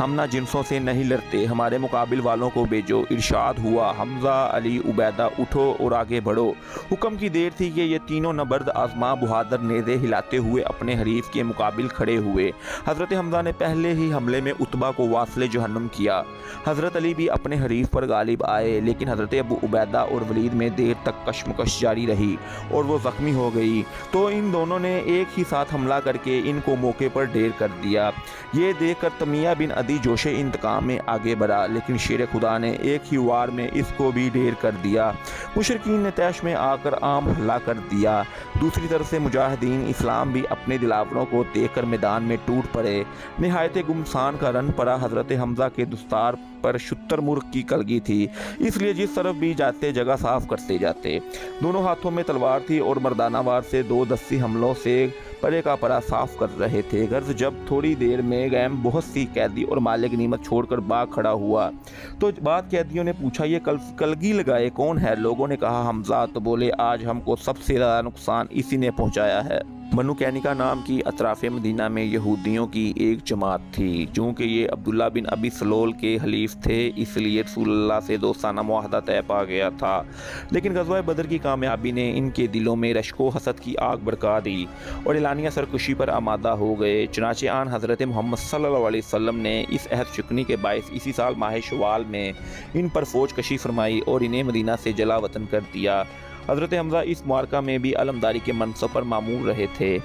ہم نہ جنسوں سے نہیں لڑتے، ہمارے مقابل والوں کو بھیجو۔ ارشاد ہوا، حمزہ، علی، عبیدہ اٹھو اور آگے بڑھو۔ حکم کی دیر تھی کہ یہ تینوں نبرد آزما بہادر نیزے ہلاتے ہوئے اپنے حریف کے مقابل کھڑے ہوئے۔ حضرت حمزہ نے پہلے ہی حملے میں عتبہ کو واصل جہنم کیا۔ حضرت علی بھی اپنے حریف پر غالب آئے، لیکن حضرت ابو عبیدہ اور ولید میں دیر تک کشمکش جاری رہی اور وہ زخمی ہو گئی، تو ان دونوں نے ایک ہی ساتھ حملہ کر کے ان کو موقع پر ڈھیر کر دیا۔ یہ دیکھ کر تمیہ بن عدی جوش انتقام میں آگے بڑھا، لیکن شیر خدا نے ایک ہی وار میں اس کو بھی ڈھیر کر دیا۔ مشرکین نے طیش میں آ کر عام حملہ کر دیا۔ دوسری طرف سے مجاہدین اسلام بھی اپنے دلاوروں کو دیکھ کر میدان میں ٹوٹ پڑے۔ نہایت گمسان کا رن پڑا۔ حضرت حمزہ کے دستار پر شتر مرغ کی کلگی تھی، اس لیے جس طرف بھی جاتے جگہ صاف کرتے جاتے۔ دونوں ہاتھوں میں تلوار تھی اور مردانہ وار سے 2 دستی حملوں سے پرے کا پرا صاف کر رہے تھے۔ غرض جب تھوڑی دیر میں گیم بہت سی قیدی اور مالک غنیمت چھوڑ کر باغ کھڑا ہوا تو بعد قیدیوں نے پوچھا، یہ کلگی لگائے کون ہے؟ لوگوں نے کہا حمزہ، تو بولے آج ہم کو سب سے زیادہ نقصان اسی نے پہنچایا ہے۔ بنو کینیکا نام کی اطراف مدینہ میں یہودیوں کی ایک جماعت تھی۔ چونکہ یہ عبداللہ بن ابی سلول کے حلیف تھے، اس لیے رسول اللہ سے دوستانہ معاہدہ طے پا گیا تھا، لیکن غزوہ بدر کی کامیابی نے ان کے دلوں میں رشک و حسد کی آگ بھڑکا دی اور اعلانیہ سرکشی پر آمادہ ہو گئے۔ چنانچہ آن حضرت محمد صلی اللہ علیہ وسلم نے اس عہد شکنی کے باعث اسی سال ماہ شوال میں ان پر فوج کشی فرمائی اور انہیں مدینہ سے جلا وطن کر دیا۔ حضرت حمزہ اس معرکہ میں بھی علمداری کے منصب پر معمور رہے تھے۔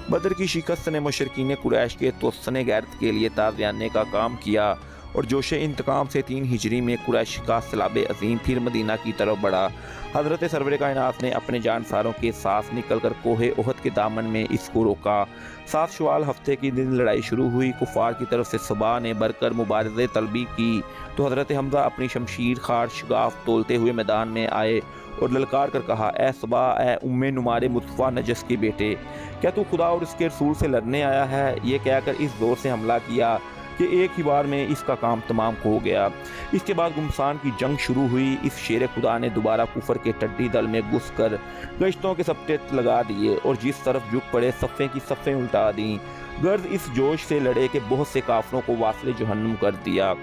بدر کی شکست نے مشرکین قریش کے توسن غیرت کے لیے تازیانے کا کام کیا اور جوش انتقام سے 3 ہجری میں قریش کا سیلاب عظیم پھر مدینہ کی طرف بڑھا۔ حضرت سرور کائنات نے اپنے جانساروں کے ساتھ نکل کر کوہ احد کے دامن میں اس کو روکا۔ 7 شوال ہفتے کے دن لڑائی شروع ہوئی۔ کفار کی طرف سے صبا نے بڑھ کر مبارزے طلبی کی تو حضرت حمزہ اپنی شمشیر خار شگاف تولتے ہوئے میدان میں آئے اور للکار کر کہا، اے صبا، اے ام نمار مصطفیٰ نجس کے بیٹے، کیا تو خدا اور اس کے رسول سے لڑنے آیا ہے؟ یہ کہہ کر اس زور سے حملہ کیا کہ ایک ہی بار میں اس کا کام تمام ہو گیا۔ اس کے بعد گمسان کی جنگ شروع ہوئی۔ اس شیر خدا نے دوبارہ کفر کے ٹڈی دل میں گھس کر گشتوں کے سپٹے لگا دیے اور جس طرف جھک پڑے صفیں کی صفیں الٹا دیں۔ غرض اس جوش سے لڑے کہ بہت سے کافروں کو واصل جہنم کر دیا۔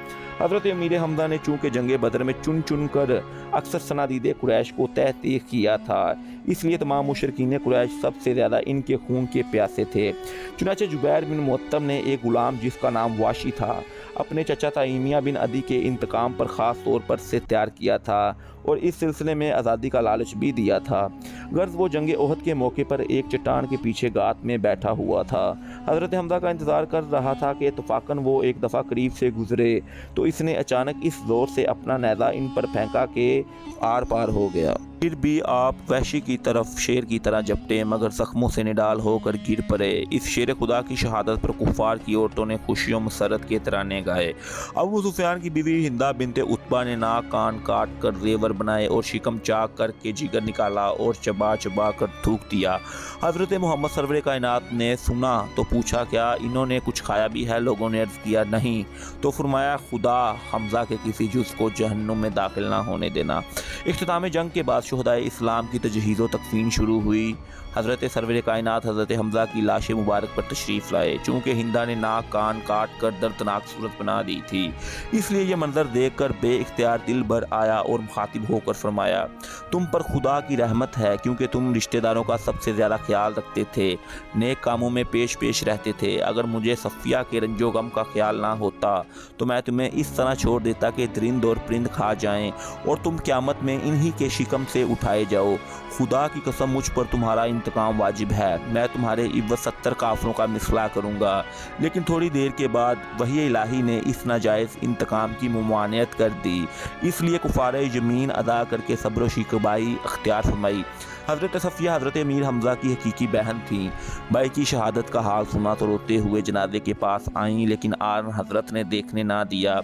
حضرت امیر حمزہ نے چونکہ جنگ بدر میں چن چن کر اکثر صنادید قریش کو تحقیق کیا تھا، اس لیے تمام مشرکین قریش سب سے زیادہ ان کے خون کے پیاسے تھے۔ چنانچہ جبیر بن معطم نے ایک غلام جس کا نام واشی تھا اپنے چچا تیمیہ بن عدی کے انتقام پر خاص طور پر سے تیار کیا تھا اور اس سلسلے میں آزادی کا لالچ بھی دیا تھا۔ غرض وہ جنگ احد کے موقع پر ایک چٹان کے پیچھے گات میں بیٹھا ہوا تھا۔ حضرت حمزہ کا انتظار کر رہا تھا کہ اتفاقاً وہ ایک دفعہ قریب سے گزرے تو اس نے اچانک اس زور سے اپنا نیزہ ان پر پھینکا کہ آر پار ہو گیا۔ پھر بھی آپ وحشی کی طرف شیر کی طرح جپٹے مگر زخموں سے نڈال ہو کر گر پڑے۔ اس شیر خدا کی شہادت پر کفار کی عورتوں نے خوشیوں مسرت کے ترانے گائے۔ ابو سفیان کی بیوی ہندہ بنت عتبہ نے ناک کان کاٹ کر زیور بنائے اور شکم چاک کر کے جگر نکالا اور چبا چبا کر تھوک دیا۔ حضرت محمد سرور کائنات نے سنا تو پوچھا، کیا انہوں نے کچھ کھایا بھی ہے؟ لوگوں نے عرض کیا، نہیں۔ تو فرمایا، خدا حمزہ کے کسی جز کو جہنم میں داخل نہ ہونے دینا۔ اختتام جنگ کے بعد شہدائے اسلام کی تجہیز و تکفین شروع ہوئی۔ حضرت سرور کائنات حضرت حمزہ کی لاش مبارک پر تشریف لائے۔ چونکہ ہندہ نے ناک کان کاٹ کر دردناک صورت بنا دی تھی، اس لیے یہ منظر دیکھ کر بے اختیار دل بھر آیا اور مخاطب ہو کر فرمایا، تم پر خدا کی رحمت ہے، کیونکہ تم رشتہ داروں کا سب سے زیادہ خیال رکھتے تھے، نیک کاموں میں پیش رہتے تھے۔ اگر مجھے صفیہ کے رنج و غم کا خیال نہ ہوتا تو میں تمہیں اس طرح چھوڑ دیتا کہ درند اور پرند کھا جائیں اور تم قیامت میں انہی کے شکم سے اٹھائے جاؤ۔ خدا کی قسم، مجھ پر تمہارا انتقام واجب ہے۔ میں تمہارے عوض 70 کافروں کا مثلا کروں گا۔ لیکن تھوڑی دیر کے بعد وحی الہی نے اس ناجائز انتقام کی ممانعت کر دی، اس لیے کفارہ یمین ادا کر کے صبر و شکیبائی اختیار فرمائی۔ حضرت صفیہ حضرت امیر حمزہ کی حقیقی بہن تھیں۔ بھائی کی شہادت کا حال سنا تو روتے ہوئے جنازے کے پاس آئیں، لیکن آن حضرت نے دیکھنے نہ دیا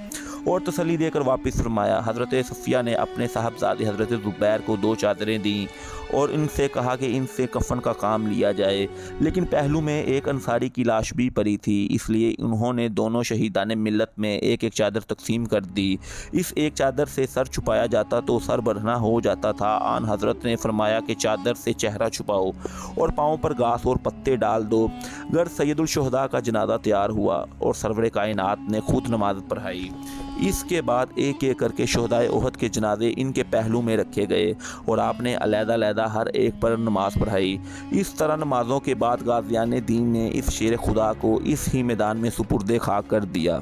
اور تسلی دے کر واپس فرمایا۔ حضرت صفیہ نے اپنے صاحبزادے حضرت زبیر کو 2 چادریں دیں اور ان سے کہا کہ ان سے کفن کا کام لیا جائے، لیکن پہلو میں ایک انصاری کی لاش بھی پڑی تھی، اس لیے انہوں نے دونوں شہیدان ملت میں ایک ایک چادر تقسیم کر دی۔ اس ایک چادر سے سر چھپایا جاتا تو سر برہنہ ہو جاتا تھا۔ آن حضرت نے فرمایا کہ چادر سے چہرہ چھپاؤ اور پاؤں پر گھاس اور پتے ڈال دو۔ گر سید الشہداء کا جنازہ تیار ہوا اور سرور کائنات نے خود نماز پڑھائی۔ اس کے بعد ایک ایک کر کے شہدائے احد کے جنازے ان کے پہلو میں رکھے گئے اور آپ نے علیحدہ علیحدہ ہر ایک پر نماز پڑھائی۔ اس طرح نمازوں کے بعد غازیان دین نے اس شیر خدا کو اس ہی میدان میں سپرد خاک کر دیا۔